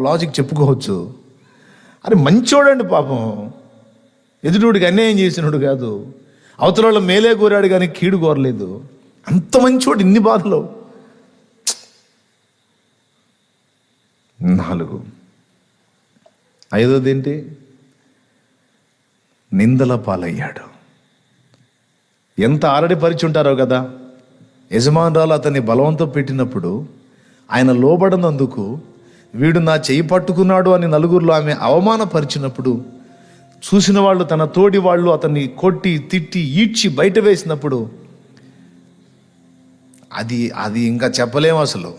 Logic చెప్పుకోవచ్చు. అరే మంచోడండి పాపం, ఎదుటిడికి అన్యాయం చేసినోడు కాదు, అవతల వాళ్ళ మేలే కోరాడు కానీ కీడు కోరలేదు. అంత మంచోడు, ఇన్ని బాధలు. 4 5వది ఏంటి? నిందల పాలయ్యాడు. ఎంత ఆరడిపరిచి ఉంటారో కదా. యజమానురాలు అతన్ని బలవంతం పెట్టినప్పుడు ఆయన లోబడినందుకు, వీడు నా చెయ్యి పట్టుకున్నాడు అని నలుగురిలో ఆమె అవమానపరిచినప్పుడు, చూసిన వాళ్ళు, తన తోడి వాళ్ళు అతన్ని కొట్టి తిట్టి ఈడ్చి బయట వేసినప్పుడు అది ఇంకా చెప్పలేము అసలు.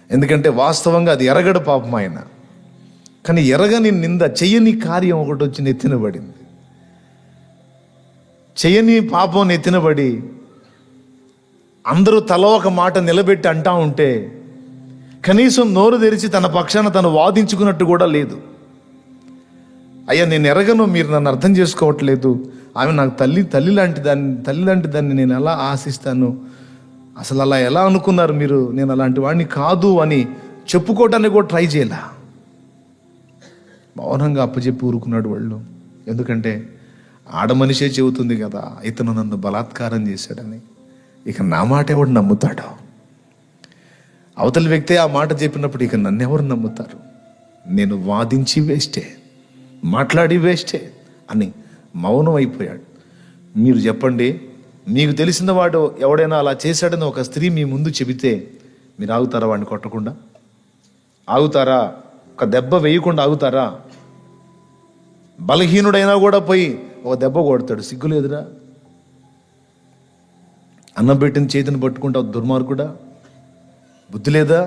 ఎందుకంటే వాస్తవంగా అది ఎరగడు పాపం ఆయన. కానీ ఎరగని నింద, చెయ్యని కార్యం ఒకటి వచ్చి నెత్తినబడింది. చెయ్యని పాపం నెత్తినబడి అందరూ తల ఒక మాట నిలబెట్టి అంటా ఉంటే కనీసం నోరు తెరిచి తన పక్షాన తను వాదించుకున్నట్టు కూడా లేదు. అయ్యా నేను ఎరగను, మీరు నన్ను అర్థం చేసుకోవట్లేదు, ఆమె నాకు తల్లి లాంటి దాన్ని నేను ఎలా ఆశిస్తాను, అసలు అలా ఎలా అనుకున్నారు మీరు, నేను అలాంటి వాడిని కాదు అని చెప్పుకోవటానికి కూడా ట్రై చేయాల. మౌనంగా అప్పచెప్పి ఊరుకున్నాడు వాళ్ళు. ఎందుకంటే ఆడమనిషే చెబుతుంది కదా, ఇతను నన్ను బలాత్కారం చేశాడని. ఇక నా మాట ఎవడు నమ్ముతాడు? అవతలి వ్యక్తే ఆ మాట చెప్పినప్పుడు ఇక నన్ను ఎవరు నమ్ముతారు? నేను వాదించి వేస్టే, మాట్లాడి వేస్టే అని మౌనం అయిపోయాడు. మీరు చెప్పండి, మీకు తెలిసిన వాడు ఎవడైనా అలా చేశాడని ఒక స్త్రీ మీ ముందు చెబితే మీరు ఆగుతారా? వాడిని కొట్టకుండా ఆగుతారా? ఒక దెబ్బ వేయకుండా ఆగుతారా? బలహీనుడైనా కూడా పోయి ఒక దెబ్బ కొడతాడు, సిగ్గులేదురా? అన్నం పెట్టిన చేతిని పట్టుకుంటావు దుర్మార్గుడా, బుద్ధి లేదా?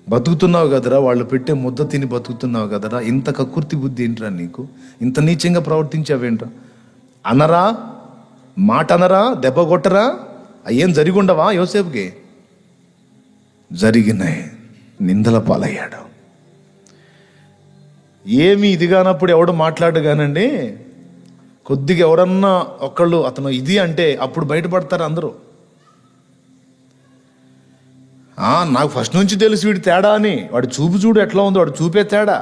బతుకుతున్నావు కదరా, వాళ్ళు పెట్టే ముద్ద తిని బతుకుతున్నావు కదరా, ఇంత కక్కుర్తి బుద్ధి ఏంట్రా నీకు? ఇంత నీచంగా ప్రవర్తించావేంట్రా? అనరా, మాట అనరా, దెబ్బ కొట్టరా? అయ్యేం జరిగి ఉండవా? యోసేపుకి జరిగినాయి, నిందల పాలయ్యాడు. ఏమి ఇది కానప్పుడు ఎవడు మాట్లాడగానండి, కొద్దిగా ఎవరన్నా ఒకళ్ళు అతను ఇది అంటే అప్పుడు బయటపడతారు అందరూ. నాకు ఫస్ట్ నుంచి తెలుసు వీడి తేడా అని. వాడు చూడు ఎట్లా ఉందో, వాడు చూపే తేడా,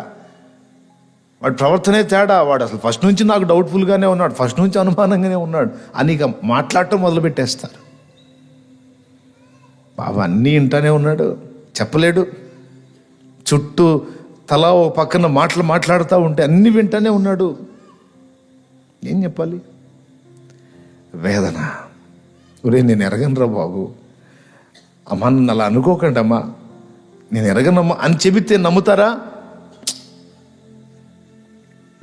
వాడి ప్రవర్తనే తేడా, వాడు అసలు ఫస్ట్ నుంచి నాకు డౌట్ఫుల్గానే ఉన్నాడు, ఫస్ట్ నుంచి అనుమానంగానే ఉన్నాడు అని ఇక మాట్లాడటం మొదలుపెట్టేస్తారు. బాబా అన్నీ వింటానే ఉన్నాడు, చెప్పలేడు. చుట్టూ తలా ఓ పక్కన మాట్లాడుతూ ఉంటే అన్నీ వింటానే ఉన్నాడు. ఏం చెప్పాలి? వేదన. ఒరే నేను ఎరగనురా బాబు, అమ్మా నన్ను అలా అనుకోకండి అమ్మా, నేను ఎరగనమ్మా అని చెబితే నమ్ముతారా?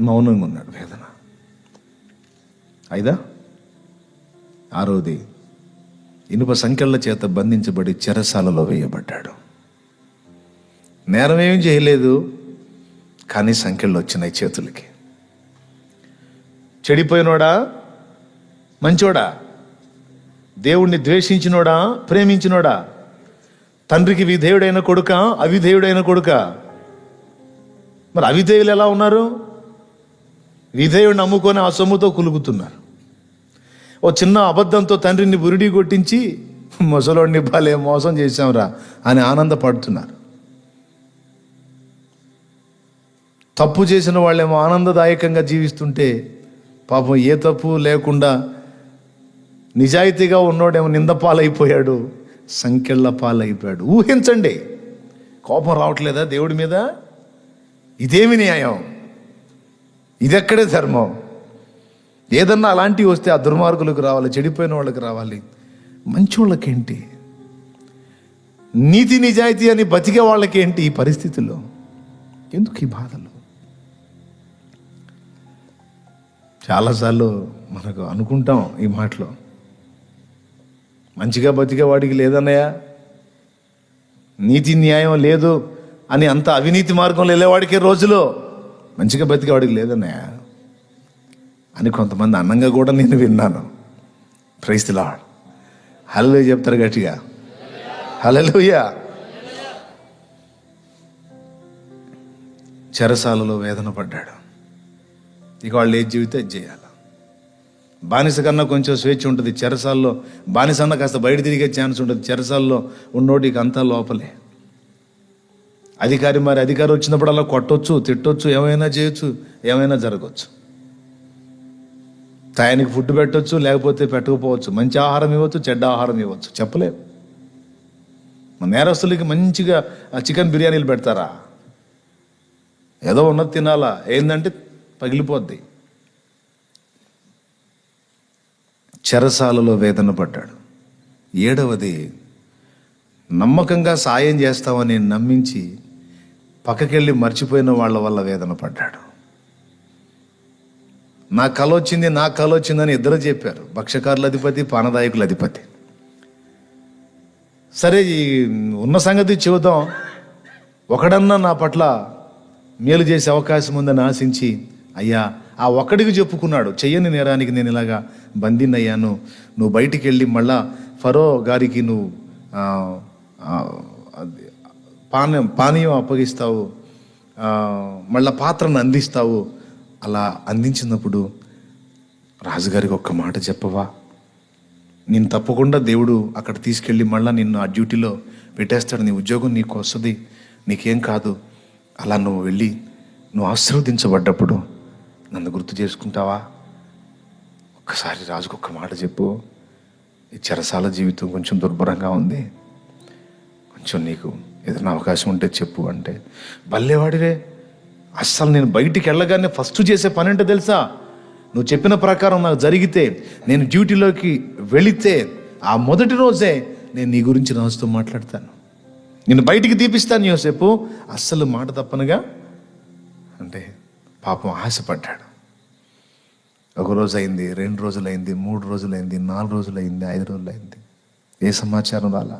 మౌనంగా ఉన్నాడు. వేదన. 5 6వది, ఇనుప సంకెళ్ళ చేత బంధించబడి చెరసాలలో వేయబడ్డాడు. నేరం ఏం చేయలేదు, కానీ సంకెళ్ళు వచ్చినాయి చేతులకి. చెడిపోయినోడా, మంచోడా, దేవుణ్ణి ద్వేషించినోడా, ప్రేమించినోడా, తండ్రికి విధేయుడైన కొడుక, అవిధేయుడైన కొడుక? మరి అవిధేయులు ఎలా ఉన్నారు? విధేయుడిని నమ్ముకొని ఆ సొమ్ముతో కులుగుతున్నారు. ఓ చిన్న అబద్ధంతో తండ్రిని బురిడి కొట్టించి ముసలోడిని భలే మోసం చేశాంరా అని ఆనందపడుతున్నారు. తప్పు చేసిన వాళ్ళేమో ఆనందదాయకంగా జీవిస్తుంటే పాపం ఏ తప్పు లేకుండా నిజాయితీగా ఉన్నోడేమో నింద పాలైపోయాడు, సంకెళ్ళ పాలైపోయాడు. ఊహించండి, కోపం రావట్లేదా దేవుడి మీద? ఇదేమి న్యాయం? ఇదెక్కడే ధర్మం? ఏదన్నా అలాంటివి వస్తే ఆ దుర్మార్గులకు రావాలి, చెడిపోయిన వాళ్ళకి రావాలి, మంచి వాళ్ళకేంటి? నీతి నిజాయితీ అని బతికే వాళ్ళకేంటి ఈ పరిస్థితుల్లో? ఎందుకు ఈ బాధలు? చాలాసార్లు మనకు అనుకుంటాం ఈ మాటలో, మంచిగా బతికే వాడికి లేదన్నయ్య, నీతి న్యాయం లేదు అని అంత అవినీతి మార్గంలో వెళ్ళేవాడికి రోజులో మంచిగా బతికేవాడికి లేదన్నయ్య అని కొంతమంది అన్నంగా కూడా నేను విన్నాను. Praise the lord. హల్లెలూయా చెప్తారు గట్టిగా, హల్లెలూయా. చెరసాలలో వేదన పడ్డాడు. ఇక వాళ్ళు ఏది జీవితే అది చేయాలి. బానిస కన్నా కొంచెం స్వేచ్ఛ ఉంటుంది చెరసాల్లో. బానిస అన్న కాస్త బయట తిరిగే ఛాన్స్ ఉంటుంది. చెరసాల్లో ఉన్నోటికి అంతా లోపలే. అధికారి వచ్చినప్పుడు అలా కొట్టొచ్చు, తిట్టొచ్చు, ఏమైనా చేయొచ్చు, ఏమైనా జరగవచ్చు. టయానికి ఫుడ్ పెట్టొచ్చు, లేకపోతే పెట్టకపోవచ్చు. మంచి ఆహారం ఇవ్వచ్చు, చెడ్డ ఆహారం ఇవ్వచ్చు, చెప్పలేము. నేరస్తులకి మంచిగా చికెన్ బిర్యానీలు పెడతారా? ఏదో ఉన్నది తినాలా, ఏందంటే పగిలిపోద్ది. చెరసాలలో వేదన పడ్డాడు. 7వది, నమ్మకంగా సాయం చేస్తామని నమ్మించి పక్కకెళ్ళి మర్చిపోయిన వాళ్ళ వల్ల వేదన పడ్డాడు. నా కల వచ్చిందని ఇద్దరు చెప్పారు, భక్ష్యకారుల అధిపతి, పానదాయకుల అధిపతి. సరే, ఈ ఉన్న సంగతి చెబుతాం, ఒకడన్నా నా పట్ల మేలు చేసే అవకాశం ఉందని ఆశించి, అయ్యా ఆ ఒక్కడికి చెప్పుకున్నాడు, చెయ్యని నేరానికి నేను ఇలాగా బందీనయ్యాను, నువ్వు బయటికి వెళ్ళి మళ్ళా ఫరో గారికి నువ్వు పానీయం అప్పగిస్తావు, మళ్ళా పాత్రను అందిస్తావు. అలా అందించినప్పుడు రాజుగారికి ఒక్క మాట చెప్పవా, నేను తప్పకుండా దేవుడు అక్కడ తీసుకెళ్ళి మళ్ళీ నిన్ను ఆ డ్యూటీలో పెట్టేస్తాడు, నీ ఉద్యోగం నీకు వస్తుంది, నీకేం కాదు. అలా నువ్వు వెళ్ళి నువ్వు ఆశీర్వదించబడ్డప్పుడు నన్ను గుర్తు చేసుకుంటావా? ఒక్కసారి రాజుకు ఒక్క మాట చెప్పు, ఈ చెరసాల జీవితం కొంచెం దుర్భరంగా ఉంది, కొంచెం నీకు ఏదైనా అవకాశం ఉంటే చెప్పు అంటే, భలేవాడిరే, అస్సలు నేను బయటికి వెళ్ళగానే ఫస్ట్ చేసే పని అంటే తెలుసా, నువ్వు చెప్పిన ప్రకారం నాకు జరిగితే, నేను డ్యూటీలోకి వెళితే ఆ మొదటి రోజే నేను నీ గురించి రాజుతో మాట్లాడతాను, నేను బయటికి తీపిస్తాను యోసేపు, అస్సలు మాట తప్పనుగా అంటే పాపం ఆశపడ్డాడు. 1 రోజు అయింది, 2 రోజులైంది, 3 రోజులైంది, 4 రోజులైంది, 5 రోజులైంది, ఏ సమాచారం రాలా.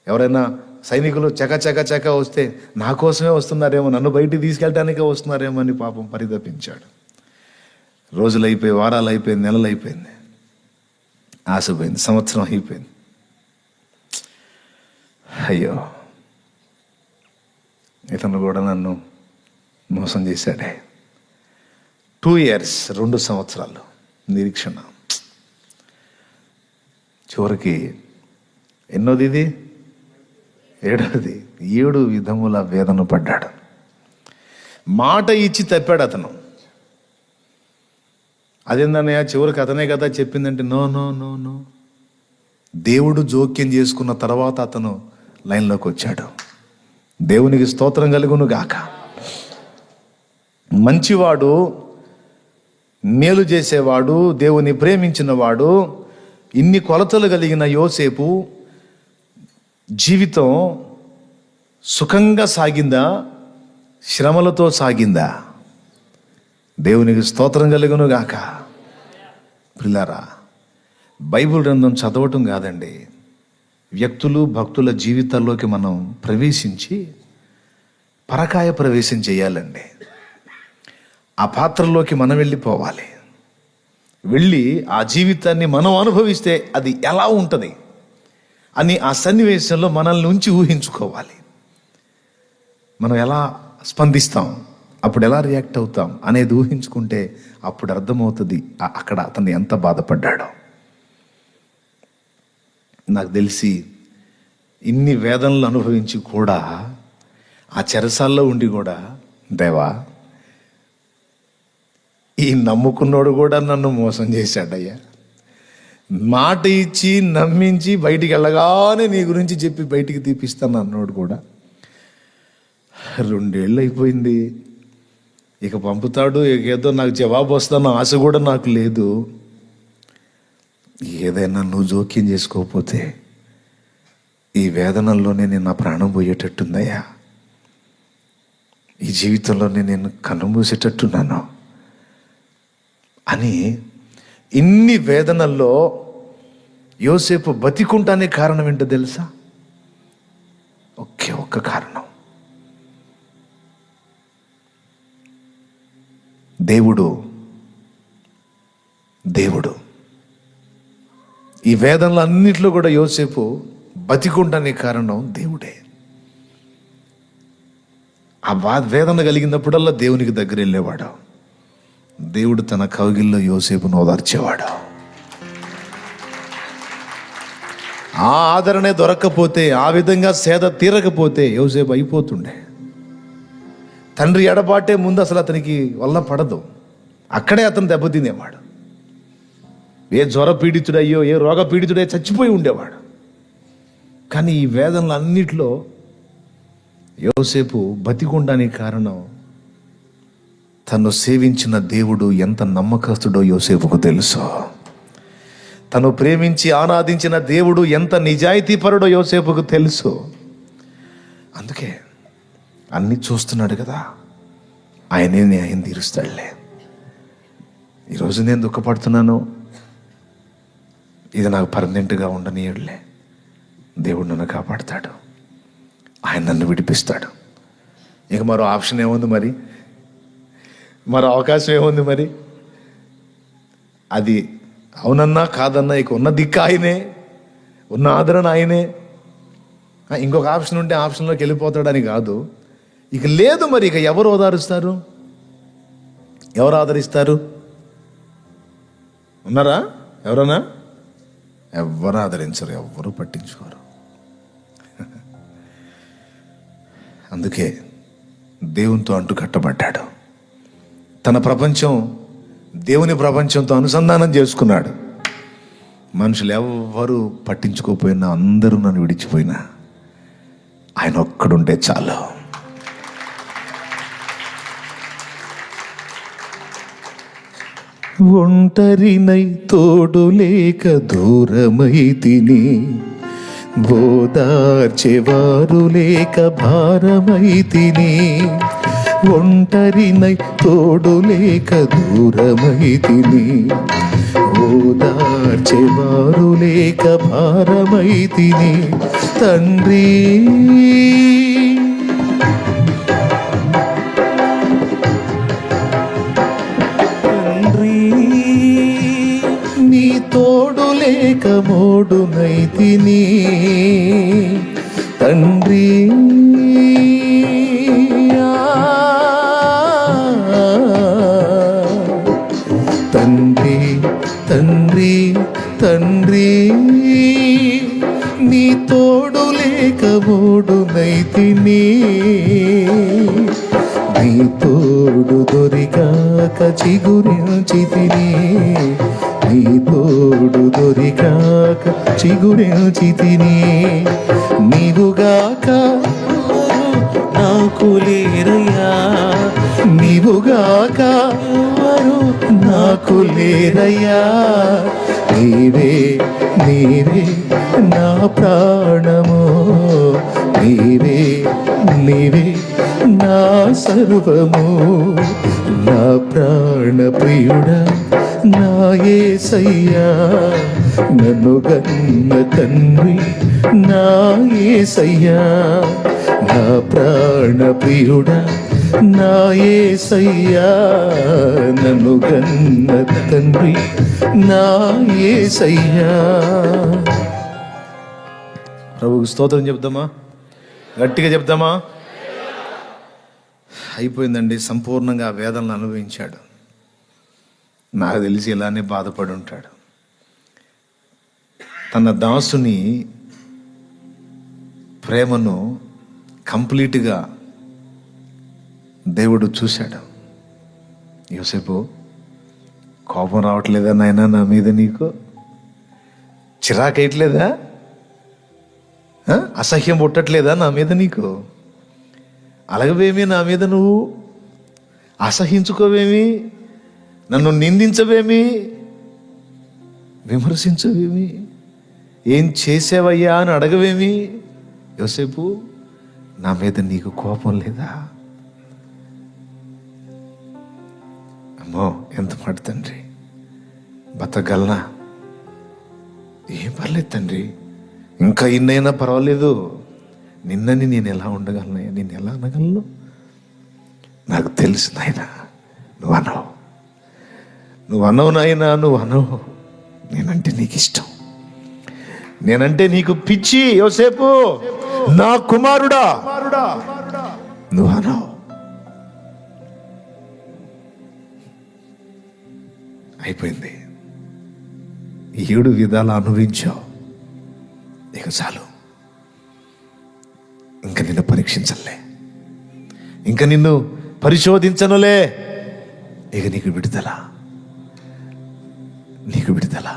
ఎవరైనా సైనికులు చక వస్తే నా కోసమే వస్తున్నారేమో, నన్ను బయటికి తీసుకెళ్ళటానికే వస్తున్నారేమో అని పాపం పరితపించాడు. రోజులు అయిపోయి, వారాలు అయిపోయింది, నెలలు అయిపోయింది, ఆశ పోయింది, సంవత్సరం అయిపోయింది. అయ్యో, ఇతను కూడా నన్ను మోసం చేశాడే. 2 years, 2 సంవత్సరాలు నిరీక్షణ. చివరికి ఎన్నోది ఇది, 7వది, 7 విధముల వేదన పడ్డాడు. మాట ఇచ్చి తప్పాడు అతను. అదేందన్నయ్య, చివరికి అతనే కదా చెప్పిందంటే, నో నో నో నో, దేవుడు జోక్యం చేసుకున్న తర్వాత అతను లైన్లోకి వచ్చాడు. దేవునికి స్తోత్రం కలుగును గాక. మంచివాడు, మేలు చేసేవాడు, దేవుని ప్రేమించిన వాడు, ఇన్ని కొలతలు కలిగిన యోసేపు జీవితం సుఖంగా సాగిందా, శ్రమలతో సాగిందా? దేవునికి స్తోత్రం కలుగును గాక. ప్రియులారా, బైబిల్ గ్రంథం చదవటం కాదండి, వ్యక్తులు భక్తుల జీవితాల్లోకి మనం ప్రవేశించి పరకాయ ప్రవేశం చేయాలండి. ఆ పాత్రలోకి మనం వెళ్ళిపోవాలి. వెళ్ళి ఆ జీవితాన్ని మనం అనుభవిస్తే అది ఎలా ఉంటుంది అని ఆ సన్నివేశంలో మనల్ని ఉంచి ఊహించుకోవాలి. మనం ఎలా స్పందిస్తాం, అప్పుడు ఎలా రియాక్ట్ అవుతాం అనేది ఊహించుకుంటే అప్పుడు అర్థమవుతుంది అక్కడ అతను ఎంత బాధపడ్డాడో. నాకు తెలిసి ఇన్ని వేదనలు అనుభవించి కూడా, ఆ చెరసాల్లో ఉండి కూడా, దేవా, ఈ నమ్ముకున్నోడు కూడా నన్ను మోసం చేశాడయ్యా, మాట ఇచ్చి నమ్మించి బయటికి వెళ్ళగానే నీ గురించి చెప్పి బయటికి తీపిస్తాను అన్నోడు కూడా 2 ఏళ్ళు అయిపోయింది, ఇక పంపుతాడు, ఇక ఏదో నాకు జవాబు వస్తాను ఆశ కూడా నాకు లేదు. ఏదైనా నువ్వు జోక్యం చేసుకోకపోతే ఈ వేదనల్లోనే నేను నా ప్రాణం పోయేటట్టుందయ్యా, ఈ జీవితంలోనే నేను కన్నుమూసేటట్టున్నాను అని. ఇన్ని వేదనల్లో యోసేపు బతికుంటానే కారణం ఏంటో తెలుసా? ఒక్క కారణం, దేవుడు. ఈ వేదనలు అన్నింటిలో కూడా యోసేపు బతికుంటానే కారణం దేవుడే. ఆ వేదన కలిగినప్పుడల్లా దేవునికి దగ్గర వెళ్ళేవాడు. దేవుడు తన కౌగిల్లో యోసేపును ఓదార్చేవాడు. ఆ ఆదరణే దొరక్కపోతే, ఆ విధంగా సేద తీరకపోతే యోసేపు అయిపోతుండే. తండ్రి ఎడబాటే ముందు అసలు అతనికి వల్ల పడదు. అక్కడే అతను దెబ్బతినేవాడు. ఏ జ్వర పీడితుడయ్యో, ఏ రోగ పీడితుడై చచ్చిపోయి ఉండేవాడు. కానీ ఈ వేదనలు అన్నిట్లో యోసేపు బతికుండానికి కారణం, తను సేవించిన దేవుడు ఎంత నమ్మకస్తుడో యోసేపుకు తెలుసు. తను ప్రేమించి ఆరాధించిన దేవుడు ఎంత నిజాయితీపరుడో యోసేపుకు తెలుసు. అందుకే అన్నీ చూస్తున్నాడు కదా, ఆయనే న్యాయం తీరుస్తాడులే. ఈరోజు నేను దుఃఖపడుతున్నాను, ఇది నాకు పర్మనెంట్గా ఉండనీయడులే. దేవుడు నన్ను కాపాడుతాడు, ఆయన నన్ను విడిపిస్తాడు. ఇక మరో ఆప్షన్ ఏముంది మరి, మరో అవకాశం ఏముంది మరి? అది అవునన్నా కాదన్నా ఇక ఉన్న దిక్కు ఆయనే, ఉన్న ఆదరణ ఆయనే. ఇంకొక ఆప్షన్ ఉంటే ఆప్షన్లోకి వెళ్ళిపోతాడని కాదు. ఇక లేదు మరి, ఇక ఎవరు ఓదారుస్తారు, ఎవరు ఆదరిస్తారు? ఉన్నారా ఎవరన్నా? ఎవరు ఆదరించరు, ఎవరు పట్టించుకోరు. అందుకే దేవునితో అంటు కట్టబడ్డాడు. తన ప్రపంచం దేవుని ప్రపంచంతో అనుసంధానం చేసుకున్నాడు. మనుషులు ఎవ్వరూ పట్టించుకోకపోయినా, అందరూ నన్ను విడిచిపోయినా, ఆయన ఒక్కడుంటే చాలు. ఒంటరినై తోడు లేక దూరమై తిని, ఓదార్చేవారు లేక భారమై తిని. ఒంటరినై తోడు లేక దూరమై తిని, ఓదార్చేవారు లేక భారమై తిని. తండ్రి నీ తోడు లేక మోడునై తిని. తండ్రి తండ్రి తండ్రి తండ్రి నీ తోడు లేక మోడునై తిని. నీ తోడు దొరికాక చిగురించి తిని, నీ తోడు దొరికాక చిగురించి తిని. నీవుగాక నాకు లేరయ్యా, నీవుగాక నాకు లేరయ్యా. నీవే నీవే నా ప్రాణము, నీవే నీవే నా సర్వము. నా ప్రాణ ప్రియుడా నా యేసయ్యా, నన్ను గన్న తండ్రి నా యేసయ్యా. నా ప్రాణ ప్రియుడా నా యేసయ్యా, నన్ను గన్న తండ్రి నా యేసయ్యా. ప్రభువుకు స్తోత్రం చెప్దామా? గట్టిగా చెప్దామా? అయిపోయిందండి. సంపూర్ణంగా వేదనలు అనుభవించాడు. నాకు తెలిసి ఇలానే బాధపడి ఉంటాడు. తన దాసుని ప్రేమను కంప్లీట్గా దేవుడు చూశాడు. యోసేపు, కోపం రావట్లేదా నాయనా నా మీద? నీకు చిరాకేయట్లేదా? అసహ్యం పుట్టట్లేదా నా మీద నీకు? అలగవేమి నా మీద, నువ్వు అసహించుకోవేమి, నన్ను నిందించవేమి, విమర్శించవేమి, ఏం చేసావయ్యా అని అడగవేమి? యోసేపు, నా మీద నీకు కోపం లేదా? అమ్మో, ఎంత మాట తండ్రి, బతకగలనా? ఏం పర్లేదు తండ్రి, ఇంకా ఇన్నైనా పర్వాలేదు. నిన్నని నేను ఎలా ఉండగలనయ్యా, నేను ఎలా అనగలను? నాకు తెలుసు నాయనా, నువ్వు అనవు నాయనా, నువ్వు అనవు. నేనంటే నీకు ఇష్టం, నేనంటే నీకు పిచ్చి. యోసేపు నా కుమారుడా, నువ్వు అనవు. అయిపోయింది. 7 విధాలు అనుభవించావు, ఇక చాలు, ఇంక నిన్ను పరీక్షించలే, ఇంక నిన్ను పరిశోధించనులే, ఇక నీకు విడుదల, నీకు విడుదల.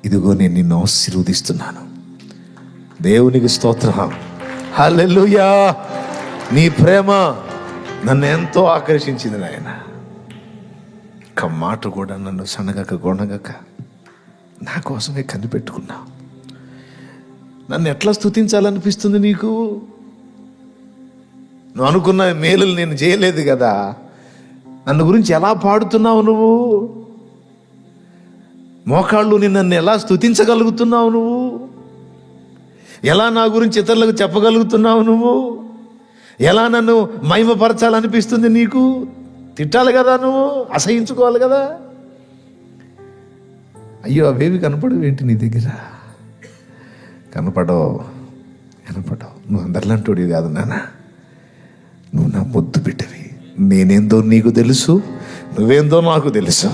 ఇదిగో నేను నిన్ను ఆశీర్వదిస్తున్నాను. దేవునికి స్తోత్రం. హల్లెలూయా. నీ ప్రేమ నన్ను ఎంతో ఆకర్షించింది నాయన. ఒక్క మాట కూడా నన్ను సనగక గొనగక నా కోసమే కనిపెట్టుకున్నావు. నన్ను ఎట్లా స్తుతించాలనిపిస్తుంది నీకు? నువ్వు అనుకున్న మేలులు నేను చేయలేదు కదా. నన్ను గురించి ఎలా పాడుతున్నావు నువ్వు? మోకాళ్ళు నన్ను ఎలా స్తుతించగలుగుతున్నావు నువ్వు? ఎలా నా గురించి ఇతరులకు చెప్పగలుగుతున్నావు నువ్వు? ఎలా నన్ను మహిమపరచాలనిపిస్తుంది నీకు? తిట్టాలి కదా, నువ్వు అసహించుకోవాలి కదా. అయ్యో, అవేవి కనపడవు ఏంటి నీ దగ్గర? కనపడవు. నువ్వు అందరిలాంటి కాదు నాన్న. నువ్వు నా ముద్దు బిడ్డవి. నేనేందో నీకు తెలుసు, నువ్వేందో నాకు తెలుసు.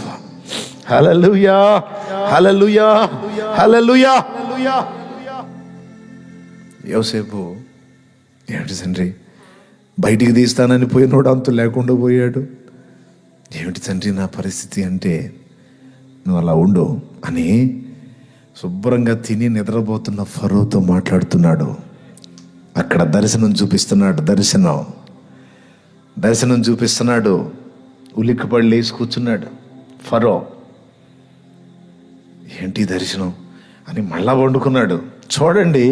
హల్లెలూయా, హల్లెలూయా, హల్లెలూయా. యోసేపు ఏమిటి తండ్రి, బయటికి తీస్తానని పోయినోడు అంతు లేకుండా పోయాడు. ఏమిటి తండ్రి నా పరిస్థితి అంటే, నువ్వు అలా ఉండు అని శుభ్రంగా తిని నిద్రపోతున్న ఫరోతో మాట్లాడుతున్నాడు. అక్కడ దర్శనం చూపిస్తున్నాడు. దర్శనం చూపిస్తున్నాడు. ఉలిక్కిపడి లేచి కూర్చున్నాడు ఫరో. ఏంటి దర్శనం అని మళ్ళా వండుకున్నాడు. చూడండి,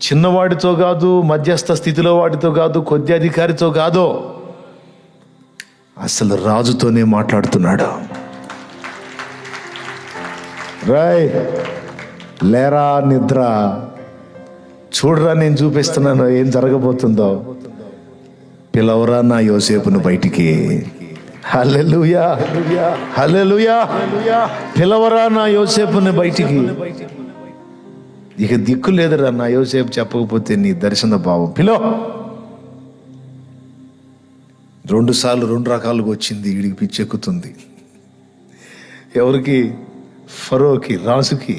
చిన్నవాడితో కాదు, మధ్యస్థ స్థితిలో వాడితో కాదు, కొద్ది అధికారితో కాదు, అసలు రాజుతోనే మాట్లాడుతున్నాడు. రాయ్ లేరా నిద్ర, చూడరా నేను చూపిస్తున్నాను ఏం జరగబోతుందో. పిలవరా నా యోసేపును బయటికి. హల్లెలూయా, హల్లెలూయా. పిలవరా నా యోసేపుని బయటికి. ఇక దిక్కు లేదురా నా యోసేపు చెప్పకపోతే నీ దర్శన భావం. రెండు సార్లు రెండు రకాలుగా వచ్చింది. వీడికి పిచ్చెక్కుతుంది. ఎవరికి? ఫరోకి, రాజుకి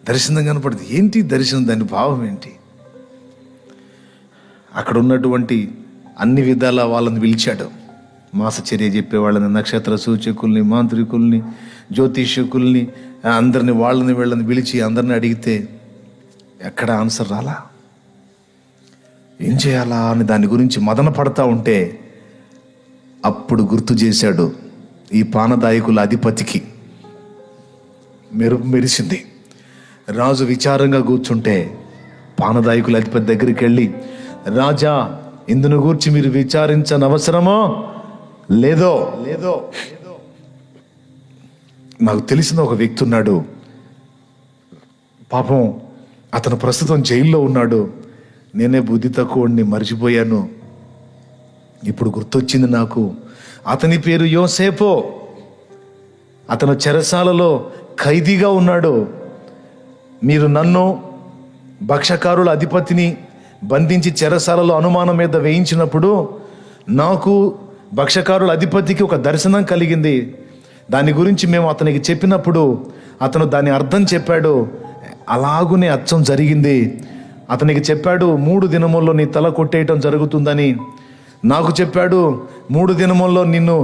దర్శనం కనపడుతుంది. ఏంటి దర్శనం? దాని భావం ఏంటి? అక్కడ ఉన్నటువంటి అన్ని విధాల వాళ్ళని పిలిచాడు. మాసచర్య చెప్పేవాళ్ళని, నక్షత్ర సూచకుల్ని, మాంత్రికుల్ని, జ్యోతిష్యకుల్ని, అందరిని వాళ్ళని వీళ్ళని పిలిచి అందరిని అడిగితే ఎక్కడ ఆన్సర్ రాలా. ఏం చేయాలా అని దాని గురించి మదన పడతా ఉంటే అప్పుడు గుర్తు చేశాడు. ఈ పానదాయకుల అధిపతికి మెరుపు మెరిసింది. రాజు విచారంగా కూర్చుంటే పానదాయకుల అధిపతి దగ్గరికి వెళ్ళి, రాజా, ఇందును గూర్చి మీరు విచారించని అవసరమో లేదో. నాకు తెలిసిన ఒక వ్యక్తి ఉన్నాడు, పాపం అతను ప్రస్తుతం జైల్లో ఉన్నాడు. నేనే బుద్ధి తక్కువని మర్చిపోయాను, ఇప్పుడు గుర్తొచ్చింది నాకు. అతని పేరు యోసేపు. అతను చెరసాలలో ఖైదీగా ఉన్నాడు. మీరు నన్ను, భక్షకారుల అధిపతిని బంధించి చెరసాలలో అనుమానం మీద వేయించినప్పుడు నాకు, భక్షకారుల అధిపతికి ఒక దర్శనం కలిగింది. దాని గురించి మేము అతనికి చెప్పినప్పుడు అతను దాని అర్థం చెప్పాడు. అలాగునే అచ్చం జరిగింది. అతనికి చెప్పాడు, 3 దినముల్లో నీ తల కొట్టేయటం జరుగుతుందని. నాకు చెప్పాడు, 3 దినముల్లో నిన్ను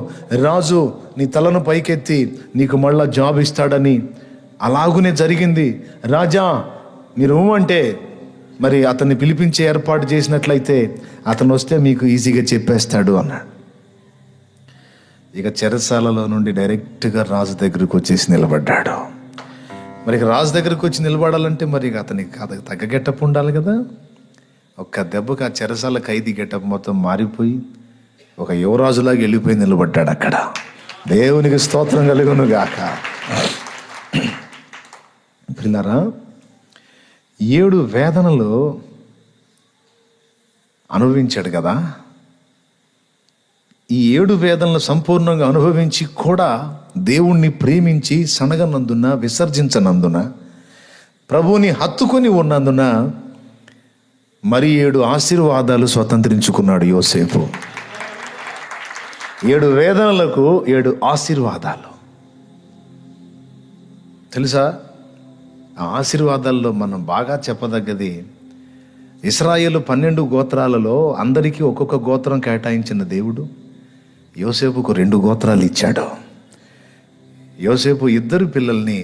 రాజు నీ తలను పైకెత్తి నీకు మళ్ళా జాబ్ ఇస్తాడని. అలాగునే జరిగింది. రాజా, మీరు అంటే మరి అతన్ని పిలిపించే ఏర్పాటు చేసినట్లయితే అతను వస్తే మీకు ఈజీగా చెప్పేస్తాడు అన్నాడు. ఇక చెరసాలలో నుండి డైరెక్ట్గా రాజు దగ్గరకు వచ్చేసి నిలబడ్డాడు. మరి రాజు దగ్గరకు వచ్చి నిలబడాలంటే మరి అతనికి తగ్గ గెటప్ ఉండాలి కదా. ఒక్క దెబ్బకి ఆ చెరసాల ఖైదీ గెటప్ మొత్తం మారిపోయి ఒక యువరాజులాగా వెళ్ళిపోయి నిలబడ్డాడు అక్కడ. దేవునికి స్తోత్రం కలుగును గాక. పిల్లరా, 7 వేదనలు అనుభవించాడు కదా. ఈ 7 వేదనలు సంపూర్ణంగా అనుభవించి కూడా దేవుణ్ణి ప్రేమించి సనగనందున, విసర్జించనందున, ప్రభువుని హత్తుకొని ఉన్నందున మరి 7 ఆశీర్వాదాలు స్వతంత్రించుకున్నాడు యోసేపు. 7 వేదనలకు 7 ఆశీర్వాదాలు. తెలుసా? ఆ ఆశీర్వాదాల్లో మనం బాగా చెప్పదగ్గది, ఇశ్రాయేలు 12 గోత్రాలలో అందరికీ ఒక్కొక్క గోత్రం కేటాయించిన దేవుడు యోసేపుకు 2 గోత్రాలు ఇచ్చాడు. యోసేపు 2 పిల్లల్ని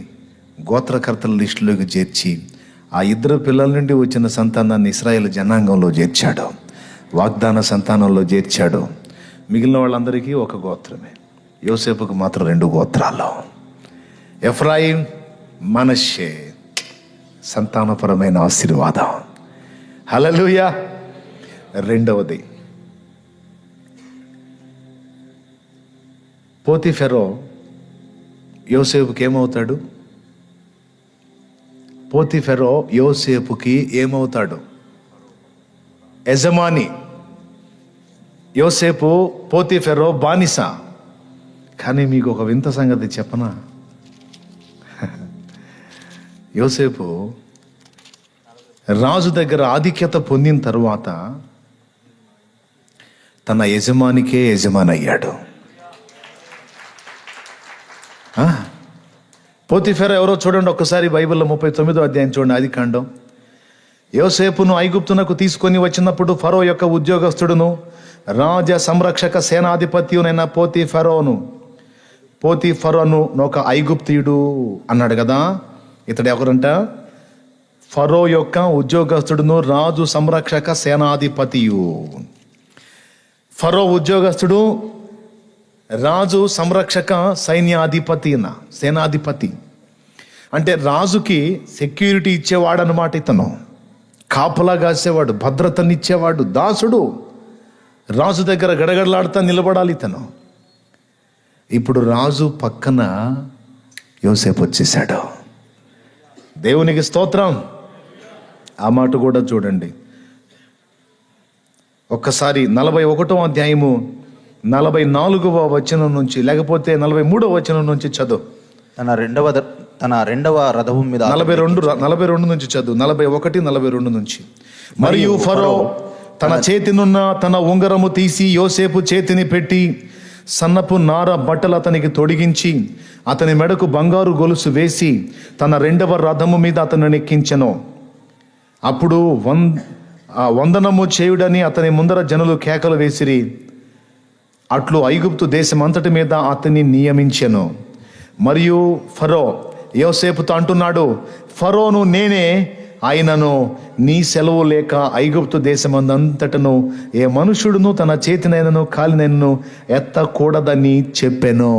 గోత్రకర్తల లిస్టులోకి చేర్చి ఆ 2 పిల్లల నుండి వచ్చిన సంతానాన్ని ఇశ్రాయేలు జనాంగంలో చేర్చాడు, వాగ్దాన సంతానంలో చేర్చాడు. మిగిలిన వాళ్ళందరికీ ఒక గోత్రమే, యోసేపుకు మాత్రం 2 గోత్రాలు. ఎఫ్రాయిం, మనష్షే. సంతానపరమైన ఆశీర్వాదం. హల్లెలూయా. రెండవది, పోతీఫెరో యోసేపుకి ఏమవుతాడు? పోతీఫెరో యోసేపుకి ఏమవుతాడు? యజమాని. యోసేపు పోతీఫెరో బానిస. కానీ మీకు ఒక వింత సంగతి చెప్పనా? యోసేపు రాజు దగ్గర ఆధిక్యత పొందిన తరువాత తన యజమానికే యజమాని అయ్యాడు. పోతీఫెరో ఎవరో చూడండి ఒక్కసారి, బైబిల్లో 39వ అధ్యాయం చూడండి, ఆదికాండం. యోసేపును ఐగుప్తునకు తీసుకొని వచ్చినప్పుడు ఫరో యొక్క ఉద్యోగస్తుడును రాజ సంరక్షక సేనాధిపత్యునైన పోతీఫరోను ఒక ఐగుప్తీయుడు అన్నాడు కదా. ఇతడు ఎవరంట? ఫరో యొక్క ఉద్యోగస్తుడును రాజు సంరక్షక సేనాధిపతియు. ఫరో ఉద్యోగస్తుడు, రాజు సంరక్షక సేనాధిపతి. అంటే రాజుకి సెక్యూరిటీ ఇచ్చేవాడు అన్నమాట. ఇతను కాపలా కాసేవాడు, భద్రతనిచ్చేవాడు, దాసుడు. రాజు దగ్గర గడగడలాడుతా నిలబడాలి ఇతను. ఇప్పుడు రాజు పక్కన యోసేపు వచ్చేసాడు. దేవునికి స్తోత్రం. ఆ మాట కూడా చూడండి ఒక్కసారి. 41వ అధ్యాయము 44వ వచనం నుంచి, లేకపోతే 43వ వచనం నుంచి చదువు. తన రెండవ రథము మీద 42 నుంచి చదువు. 41, 42 నుంచి. మరియు ఫరో తన చేతినున్న తన ఉంగరము తీసి యోసేపు చేతిని పెట్టి సన్నపు నార బట్టలు అతనికి తొడిగించి అతని మెడకు బంగారు గొలుసు వేసి తన 2వ రథము మీద అతను ఎక్కించెను. అప్పుడు వందనము చేయుడని అతని ముందర జనులు కేకలు వేసిరి. అట్లు ఐగుప్తు దేశమంతటి మీద అతన్ని నియమించెను. మరియు ఫరో యోసేపుతో అంటున్నాడు, ఫరోను నేనే, ఆయనను నీ సెలవు లేక ఐగుప్తు దేశమందంతటను ఏ మనుషుడును తన చేతినైనను కాలినైనను ఎత్తకూడదని చెప్పెను.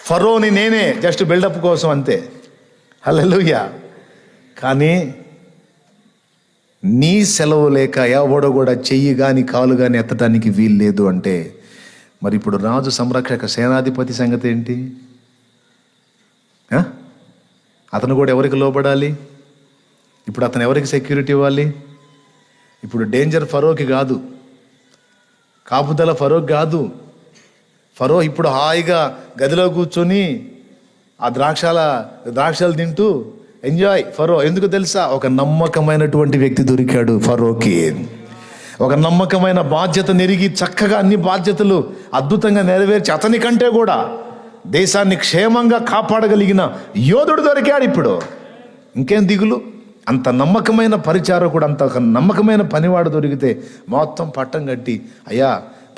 ఫరోని నేనే, జస్ట్ బిల్డప్ కోసం అంతే. హల్లెలూయా. కానీ నీ సెలవు లేక ఎవడో కూడా చెయ్యి కానీ కాలు కానీ ఎత్తడానికి వీలు లేదు అంటే, మరి ఇప్పుడు రాజు సంరక్షక సేనాధిపతి సంగతి ఏంటి? అతను కూడా ఎవరికి లోబడాలి? ఇప్పుడు అతను ఎవరికి సెక్యూరిటీ ఇవ్వాలి? ఇప్పుడు డేంజర్ ఫరోకి కాదు, కాపుదల ఫరోకి కాదు. ఫరో ఇప్పుడు హాయిగా గదిలో కూర్చొని ఆ ద్రాక్షలు తింటూ ఎంజాయ్. ఫరో ఎందుకు తెలుసా? ఒక నమ్మకమైనటువంటి వ్యక్తి దొరికాడు ఫరోకి. ఒక నమ్మకమైన బాధ్యత నెరిగి చక్కగా అన్ని బాధ్యతలు అద్భుతంగా నెరవేర్చి అతని కంటే కూడా దేశాన్ని క్షేమంగా కాపాడగలిగిన యోధుడు దొరికాడు. ఇప్పుడు ఇంకేం దిగులు? అంత నమ్మకమైన పరిచారకుడు, అంత నమ్మకమైన పనివాడు దొరికితే మొత్తం పట్టం కట్టి, అయ్యా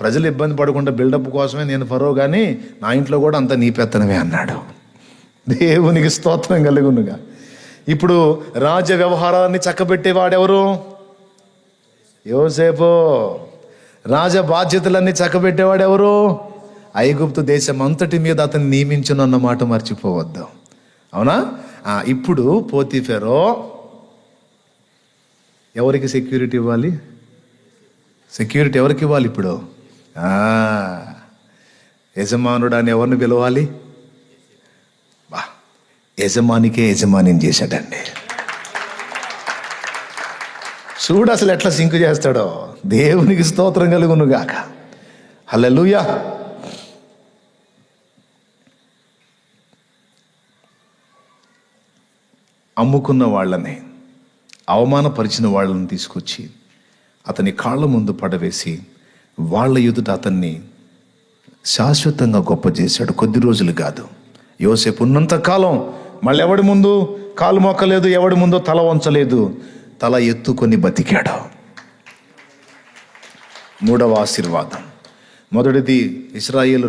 ప్రజలు ఇబ్బంది పడకుండా బిల్డప్ కోసమే నేను ఫరో, కానీ నా ఇంట్లో కూడా అంత నీ పెత్తనమే అన్నాడు. దేవునికి స్తోత్రం కలుగునుగా. ఇప్పుడు రాజ వ్యవహారాన్ని చక్కబెట్టేవాడెవరు? యోసేపు. రాజ బాధ్యతలన్నీ చక్కబెట్టేవాడెవరు? ఐగుప్తు దేశం అంతటి మీద అతన్ని నియమించను అన్న మాట మర్చిపోవద్దు. అవునా? ఇప్పుడు పోతీఫెరో ఎవరికి సెక్యూరిటీ ఇవ్వాలి? సెక్యూరిటీ ఎవరికి ఇవ్వాలి? ఇప్పుడు యజమానుడు అని ఎవరిని పిలవాలి? యజమానికే యజమానిని చేశాడండి. చూడు అసలు ఎట్లా సింకు చేస్తాడో. దేవునికి స్తోత్రం కలుగును గాక. హల్లెలూయా. అమ్ముకున్న వాళ్ళని, అవమానపరిచిన వాళ్ళని తీసుకొచ్చి అతని కాళ్ళ ముందు పడవేసి వాళ్ళ ఎదుట అతన్ని శాశ్వతంగా గొప్ప చేశాడు. కొద్ది రోజులు కాదు, యోసేపు ఉన్నంతకాలం మళ్ళీ ఎవడి ముందు కాలు మొక్కలేదు, ఎవడి ముందు తల వంచలేదు, తల ఎత్తుకొని బతికాడు. మూడవ ఆశీర్వాదం. మొదటిది ఇశ్రాయేలు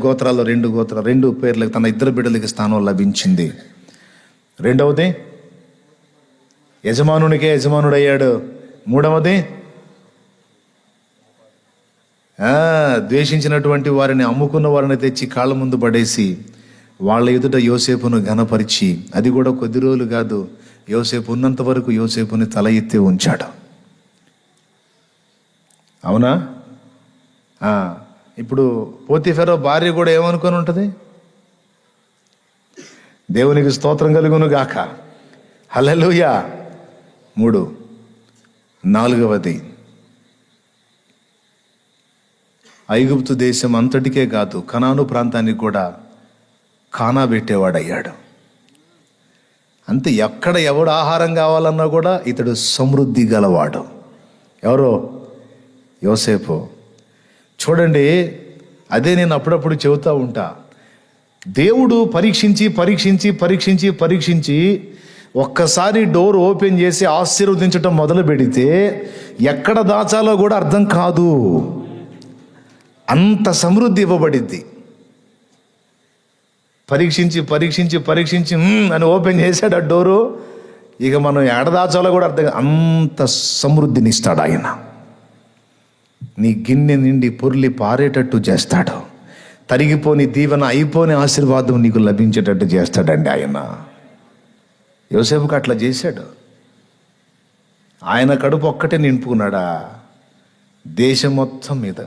గోత్రాల్లో రెండు పేర్లకు తన ఇద్దరు బిడ్డలకి స్థానం లభించింది. రెండవది యజమానునికే యజమానుడయ్యాడు. మూడవది ద్వేషించినటువంటి వారిని, అమ్ముకున్న వారిని తెచ్చి కాళ్ళ ముందు పడేసి వాళ్ళ ఎదుట యోసేపును ఘనపరిచి, అది కూడా కొద్ది రోజులు కాదు, యోసేపు ఉన్నంత వరకు యోసేపుని తల ఎత్తి ఉంచాడు. అవునా? ఇప్పుడు పోతీఫెరో భార్య కూడా ఏమనుకొని ఉంటుంది? దేవునికి స్తోత్రం కలుగును గాక. హల్లెలూయా. 3. 4వది, ఐగుప్తు దేశం అంతటికే కాదు, కనాను ప్రాంతానికి కూడా కానాబెట్టేవాడయ్యాడు. అంతే, ఎక్కడ ఎవడు ఆహారం కావాలన్నా కూడా ఇతడు సమృద్ధి గలవాడు. ఎవరో? యోసేపు. చూడండి, అదే నేను అప్పుడప్పుడు చెబుతూ ఉంటా. దేవుడు పరీక్షించి ఒక్కసారి డోర్ ఓపెన్ చేసి ఆశీర్వదించటం మొదలు పెడితే ఎక్కడ దాచాలో కూడా అర్థం కాదు. అంత సమృద్ధి ఇవ్వబడిద్ది. పరీక్షించి అని ఓపెన్ చేశాడు ఆ డోరు. ఇక మనం ఎక్కడ దాచాలో కూడా అర్థం, అంత సమృద్ధిని ఇస్తాడు ఆయన. నీ గిన్నె నిండి పొర్లి పారేటట్టు చేస్తాడు. తరిగిపోని దీవెన, అయిపోని ఆశీర్వాదం నీకు లభించేటట్టు చేస్తాడండి ఆయన. యోసేపుకి అట్లా చేశాడు. ఆయన కడుపు ఒక్కటే నింపుకున్నాడా? దేశం మొత్తం మీద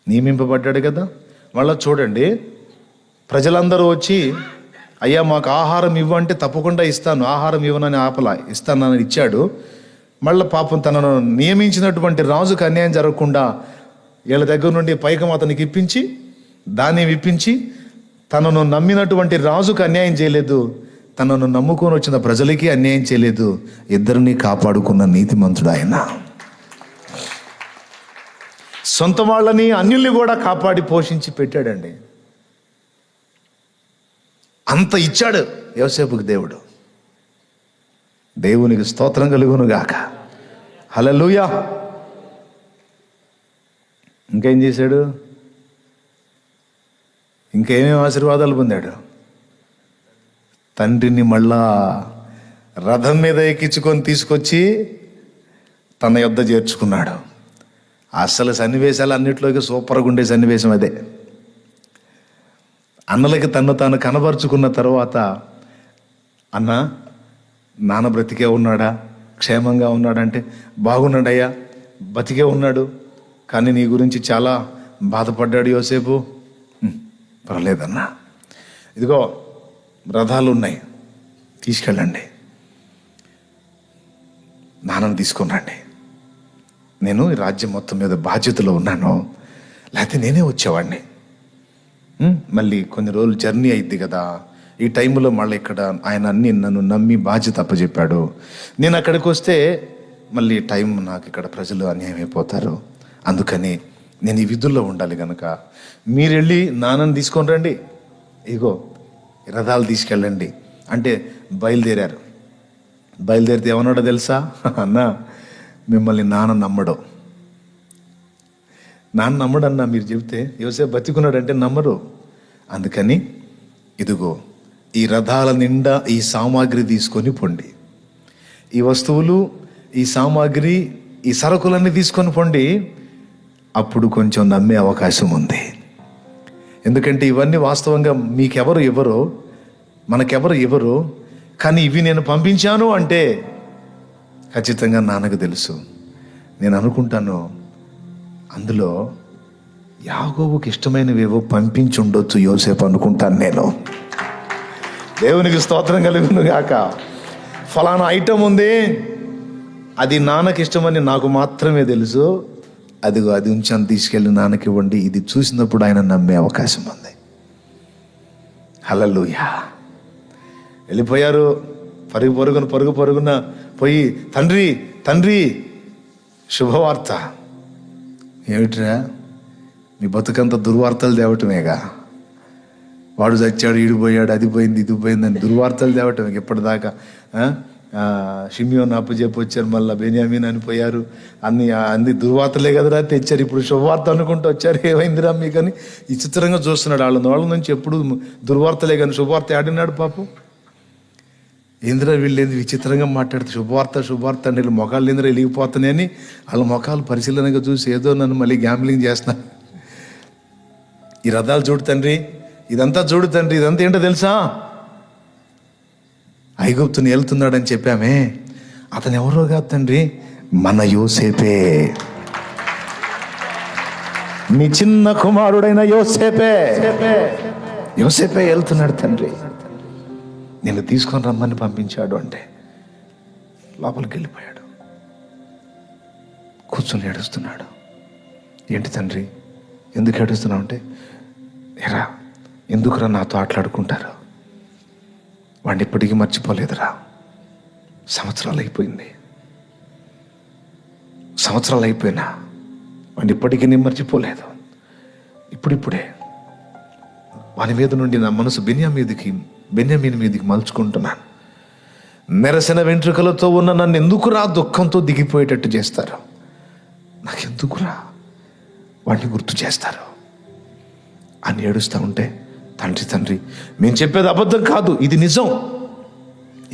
నియమింపబడ్డాడు కదా. మళ్ళీ చూడండి, ప్రజలందరూ వచ్చి, అయ్యా మాకు ఆహారం ఇవ్వంటే తప్పకుండా ఇస్తాను, ఆహారం ఇవ్వనని ఆపలా, ఇస్తానని ఇచ్చాడు. మళ్ళీ పాపం తనను నియమించినటువంటి రాజుకు అన్యాయం జరగకుండా వీళ్ళ దగ్గర నుండి పైకం అతనికి ఇప్పించి, దాన్ని విప్పించి, తనను నమ్మినటువంటి రాజుకు అన్యాయం చేయలేదు, తనను నమ్ముకొని వచ్చిన ప్రజలకి అన్యాయం చేయలేదు. ఇద్దరిని కాపాడుకున్న నీతిమంతుడు ఆయన. సొంత వాళ్ళని, అన్యుల్ని కూడా కాపాడి పోషించి పెట్టాడండి. అంత ఇచ్చాడు యోసేపుకి దేవుడు. దేవునికి స్తోత్రం కలుగును గాక. హల్లెలూయా. ఇంకేం చేశాడు? ఇంకేమేమి ఆశీర్వాదాలు పొందాడు? తండ్రిని మళ్ళా రథం మీద ఎక్కించుకొని తీసుకొచ్చి తన యొద్ద చేర్చుకున్నాడు. అసలు సన్నివేశాలు అన్నిట్లోకి సూపర్గా ఉండే సన్నివేశం అదే. అన్నలకి తను తాను కనబరుచుకున్న తర్వాత, అన్న నాన్న బ్రతికే ఉన్నాడా, క్షేమంగా ఉన్నాడంటే, బాగున్నాడయ్యా, బతికే ఉన్నాడు, కానీ నీ గురించి చాలా బాధపడ్డాడు యోసేపు. పర్లేదన్నా, ఇదిగో రథాలు ఉన్నాయి, తీసుకెళ్ళండి, నాన్నను తీసుకొని రండి, నేను ఈ రాజ్యం మొత్తం మీద బాధ్యతలో ఉన్నాను, లేకపోతే నేనే వచ్చేవాడిని. మళ్ళీ కొన్ని రోజులు జర్నీ అయింది కదా, ఈ టైంలో మళ్ళీ ఇక్కడ ఆయన అన్ని నన్ను నమ్మి బాధ్యత అప్పచెప్పాడు. నేను అక్కడికి వస్తే మళ్ళీ టైం నాకు ఇక్కడ ప్రజలు అన్యాయం అయిపోతారు, అందుకని నేను ఈ విధుల్లో ఉండాలి కనుక మీరు వెళ్ళి నాన్నని తీసుకొని రండి, ఇగో రథాలు తీసుకెళ్ళండి అంటే బయలుదేరారు. బయలుదేరితే ఏమన్నాడో తెలుసా? అన్న మిమ్మల్ని నాన్న నమ్మడన్నా మీరు చెబితే, యోసేపు బతికున్నాడంటే నమ్మరు. అందుకని ఇదిగో ఈ రథాల నిండా ఈ సామాగ్రి తీసుకొని పొండి, ఈ వస్తువులు, ఈ సామాగ్రి, ఈ సరుకులన్నీ తీసుకొని పొండి, అప్పుడు కొంచెం నమ్మే అవకాశం ఉంది. ఎందుకంటే ఇవన్నీ వాస్తవంగా మీకెవరు ఇవ్వరు, మనకెవరు ఇవ్వరు, కానీ ఇవి నేను పంపించాను అంటే ఖచ్చితంగా నాన్నకు తెలుసు. నేను అనుకుంటాను అందులో యాకోబుకి ఇష్టమైనవేవో పంపించి ఉండొచ్చు యోసేపు అనుకుంటాను నేను. దేవునికి స్తోత్రం కలుగును గాక. ఫలానా ఐటమ్ ఉంది, అది నాన్నకి ఇష్టమని నాకు మాత్రమే తెలుసు, అదిగో అది ఉంచాను, తీసుకెళ్ళి నాన్నకి ఇవ్వండి. ఇది చూసినప్పుడు ఆయన నమ్మే అవకాశం ఉంది. హల్లెలూయా. వెళ్ళిపోయారు. పరుగు పరుగున పోయి, తండ్రి శుభవార్త. ఏమిట్రా, మీ బతుకంత దుర్వార్తలు తేవటమేగా, వాడు చచ్చాడు, ఈడిపోయాడు, అది పోయింది, ఇది పోయింది అని దుర్వార్తలు తేవటం. ఇప్పటిదాకా షిమియోన్ అప్పచెప్పి వచ్చారు, మళ్ళీ బెన్యామీన్ అని పోయారు. అన్ని దుర్వార్తలే కదరా తెచ్చారు. ఇప్పుడు శుభవార్త అనుకుంటూ వచ్చారు, ఏమైందిరా మీకని విచిత్రంగా చూస్తున్నాడు. వాళ్ళ నుంచి ఎప్పుడు దుర్వార్తలే కానీ శుభవార్త ఆడినాడు పాపం. ఏంద్రా వీళ్ళేంది విచిత్రంగా మాట్లాడుతూ శుభవార్త అంటే వీళ్ళు మొఖాలు ఏంద్రా వెలిగిపోతున్నాయి అని వాళ్ళ మొఖాలు పరిశీలనగా చూసి ఏదో నన్ను మళ్ళీ గ్యాంబ్లింగ్ చేస్తున్నారు. ఈ రథాలు చూడు తండ్రి, ఇదంతా చూడు తండ్రి, ఇదంతా ఏంటో తెలుసా? ఐగుప్తుని వెళ్తున్నాడని చెప్పామే, అతను ఎవరో కాదు తండ్రి, మన యోసేపే, నీ చిన్న కుమారుడైన యోసేపే వెళ్తున్నాడు తండ్రి, నిన్ను తీసుకొని రమ్మని పంపించాడు అంటే లోపలికి వెళ్ళిపోయాడు. కూర్చొని ఏడుస్తున్నాడు. ఏంటి తండ్రి ఎందుకు ఏడుస్తున్నావు అంటే, ఎరా ఎందుకురా నాతో ఆటలాడుకుంటారు, వాడిని ఇప్పటికీ మర్చిపోలేదురా, సంవత్సరాలు అయిపోయినా వాడిని ఇప్పటికీ నేను మర్చిపోలేదు. ఇప్పుడిప్పుడే వాని మీద నుండి నా మనసు బెన్యామీన్ మీదకి మలుచుకుంటున్నాను. నెరసిన వెంట్రుకలతో ఉన్న నన్ను ఎందుకురా దుఃఖంతో దిగిపోయేటట్టు చేస్తారు, నాకెందుకురా వాడిని గుర్తు చేస్తారు అని ఏడుస్తూ ఉంటే, తండ్రి మేము చెప్పేది అబద్ధం కాదు, ఇది నిజం.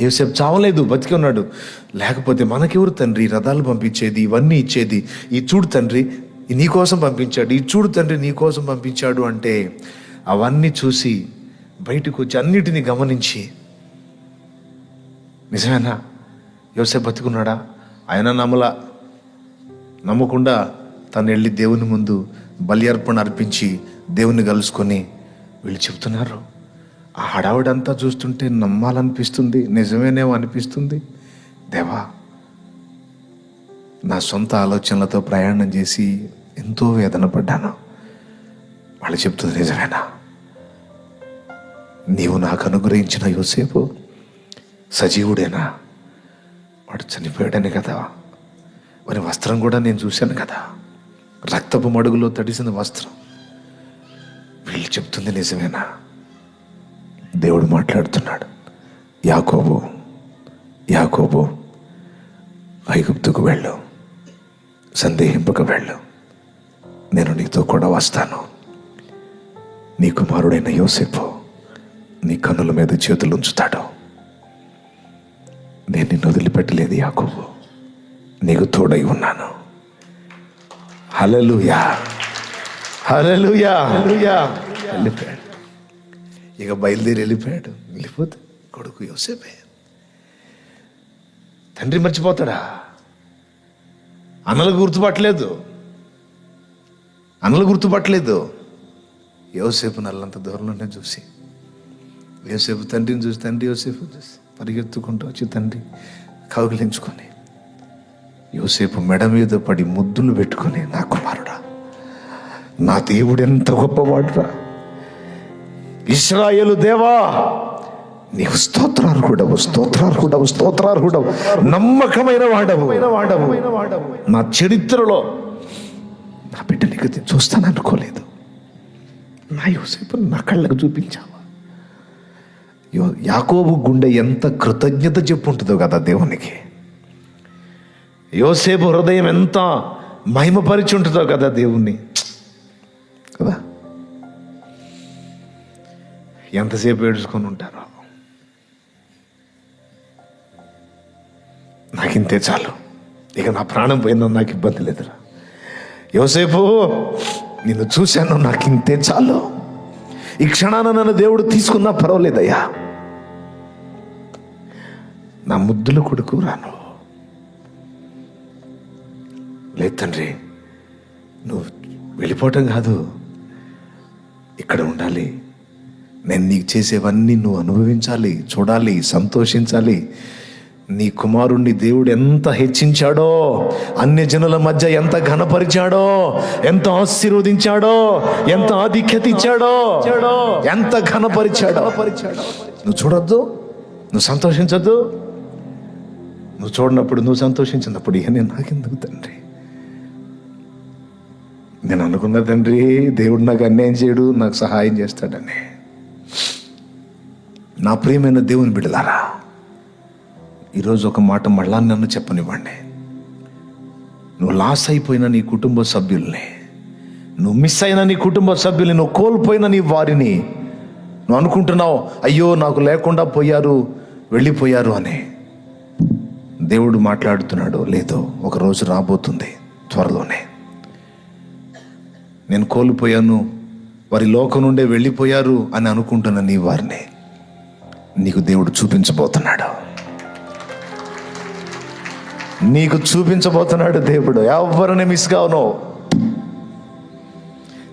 యోసేపు చావలేదు, బతికి ఉన్నాడు. లేకపోతే మనకెవరు తండ్రి రథాలు పంపించేది, ఇవన్నీ ఇచ్చేది? ఈ చూడు తండ్రి నీకోసం పంపించాడు, ఈ చూడు తండ్రి నీకోసం పంపించాడు అంటే అవన్నీ చూసి బయటకు వచ్చి అన్నిటినీ గమనించి, నిజమేనా యోసేపు బతికున్నాడా? ఆయన నమ్మకుండా తను వెళ్ళి దేవుని ముందు బలి అర్పణ అర్పించి దేవుని కలుసుకొని వీళ్ళు చెప్తున్నారు. ఆ హడావుడంతా చూస్తుంటే నమ్మాలనిపిస్తుంది, నిజమేనేమో అనిపిస్తుంది. దేవా, నా సొంత ఆలోచనలతో ప్రయాణం చేసి ఎంతో వేదన పడ్డాను. వాళ్ళు చెప్తుంది నిజమేనా? నీవు నాకు అనుగ్రహించిన యోసేపు సజీవుడేనా? వాడు చనిపోయాడని కదా, వారి వస్త్రం కూడా నేను చూశాను కదా, రక్తపు మడుగులో తడిసిన వస్త్రం. వీళ్ళు చెప్తుంది నిజమేనా? దేవుడు మాట్లాడుతున్నాడు, యాకోబు ఐగుప్తుకు వెళ్ళు, సందేహింపక వెళ్ళు, నేను నీతో కూడా వస్తాను. నీ కుమారుడైన యోసేపు నీ కన్నుల మీద చేతులు ఉంచుతాడు. నేను నిన్ను వదిలిపెట్టలేదు యాకోబు, నీకు తోడై ఉన్నాను. హల్లెలూయా. వెళ్ళిపోయాడు. ఇక బయలుదేరి వెళ్ళిపోతే కొడుకు యోసేపే. తండ్రి మర్చిపోతాడా? అన్నలు గుర్తుపట్టలేదు. యోసేపు నల్లంత దూరంలోనే చూసి, యోసేపు తండ్రిని చూసి, యోసేపు చూసి పరిగెత్తుకుంటూ వచ్చి తండ్రి కౌగిలించుకొని యోసేపు మెడ మీద పడి ముద్దులు పెట్టుకొని, నా కుమారుడా, నా దేవుడు ఎంత గొప్పవాడురా, ఇశ్రాయేలు దేవా, నీవు స్తోత్రార్హుడవు, నమ్మకమైన వాడవు. నా చరిత్రలో నా బిడ్డ నీకు చూస్తాను అనుకోలేదు. నా యోసేపు నా కళ్ళకు చూపించావా? యాకోబు గుండె ఎంత కృతజ్ఞత చెప్పుంటుందో కదా దేవునికి. యోసేపు హృదయం ఎంత మహిమపరిచి ఉంటుందో కదా దేవుణ్ణి కదా. ఎంతసేపు ఏడుచుకొని ఉంటారో. నాకింతే చాలు, ఇక నా ప్రాణం పోయిందో నాకు ఇబ్బంది లేదురా. యోసేపు, నిన్ను చూశాను, నాకింతే చాలు. ఈ క్షణాన నన్ను దేవుడు తీసుకున్నా పర్వాలేదయ్యా, నా ముద్దుల కొడుకు రాను. లేదు తండ్రి, నువ్వు వెళ్ళిపోవటం కాదు, ఇక్కడ ఉండాలి. నేను నీకు చేసేవన్నీ నువ్వు అనుభవించాలి, చూడాలి, సంతోషించాలి. నీ కుమారుణ్ణి దేవుడు ఎంత హెచ్చించాడో, అన్య జనుల మధ్య ఎంత ఘనపరిచాడో, ఎంత ఆశీర్వదించాడో, ఎంత ఆధిక్యత ఇచ్చాడో, ఎంత ఘనపరిచాడో. నువ్వు చూడొద్దు, నువ్వు సంతోషించొద్దు. నువ్వు చూడనప్పుడు, నువ్వు సంతోషించినప్పుడు ఇక నేను నాకెందుకు తండ్రి? నేను అనుకున్న తండ్రి దేవుడు నాకు అన్యాయం చేయడు, నాకు సహాయం చేస్తాడని. నా ప్రియమైన దేవుని బిడ్డలారా, ఈరోజు ఒక మాట మళ్ళా నన్ను చెప్పనివ్వండి. నువ్వు లాస్ అయిపోయిన నీ కుటుంబ సభ్యుల్ని, నువ్వు మిస్ అయిన నీ కుటుంబ సభ్యుల్ని, నువ్వు కోల్పోయిన నీ వారిని నువ్వు అనుకుంటున్నావు, అయ్యో నాకు లేకుండా పోయారు, వెళ్ళిపోయారు అని. దేవుడు మాట్లాడుతున్నాడు, లేదు, ఒకరోజు రాబోతుంది త్వరలోనే. నేను కోల్పోయాను, వారి లోకం నుండే వెళ్ళిపోయారు అని అనుకుంటున్న నీ వారిని నీకు దేవుడు చూపించబోతున్నాడు. నీకు చూపించబోతున్నాడు దేవుడు. ఎవరిని మిస్ కావును.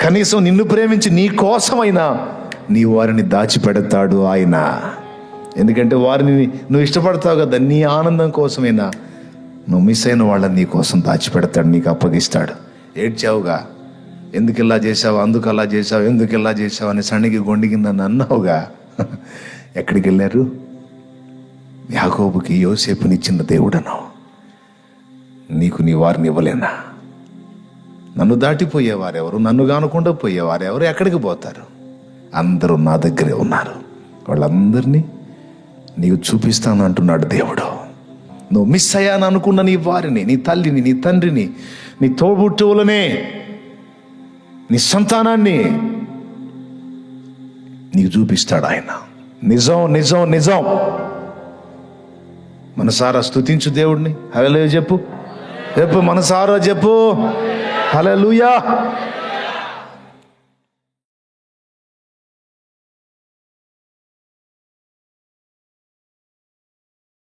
కనీసం నిన్ను ప్రేమించి నీ కోసమైనా నీ వారిని దాచిపెడతాడు ఆయన. ఎందుకంటే వారిని నువ్వు ఇష్టపడతావు కదా, నీ ఆనందం కోసమైనా నువ్వు మిస్ అయిన వాళ్ళని నీ కోసం దాచిపెడతాడు, నీకు అప్పగిస్తాడు. ఏడ్చావుగా, ఎందుకు ఇలా చేసావు, అందుకు అలా చేసావు, ఎందుకు ఇలా చేసావు అని సణిగి గొండిగిందని అన్నావుగా. ఎక్కడికి వెళ్ళారు? యాకోబుకి యోసేపునిచ్చిన దేవుడను నీకు నీ వారిని ఇవ్వలేనా? నన్ను దాటిపోయేవారెవరు, నన్ను కానకుండా పోయేవారెవరు ఎక్కడికి పోతారు? అందరూ నా దగ్గరే ఉన్నారు, వాళ్ళందరినీ నీకు చూపిస్తాను అంటున్నాడు దేవుడు. నువ్వు మిస్ అయ్యాను అనుకున్న నీ వారిని, నీ తల్లిని, నీ తండ్రిని, నీ తోబుట్టువులనే, నీ సంతానాన్ని నీకు చూపిస్తాడు ఆయన. నిజం నిజం నిజం. మనసారా స్తుతించు దేవుడిని. హల్లెలూయా చెప్పు, మనసారా చెప్పు హల్లెలూయా.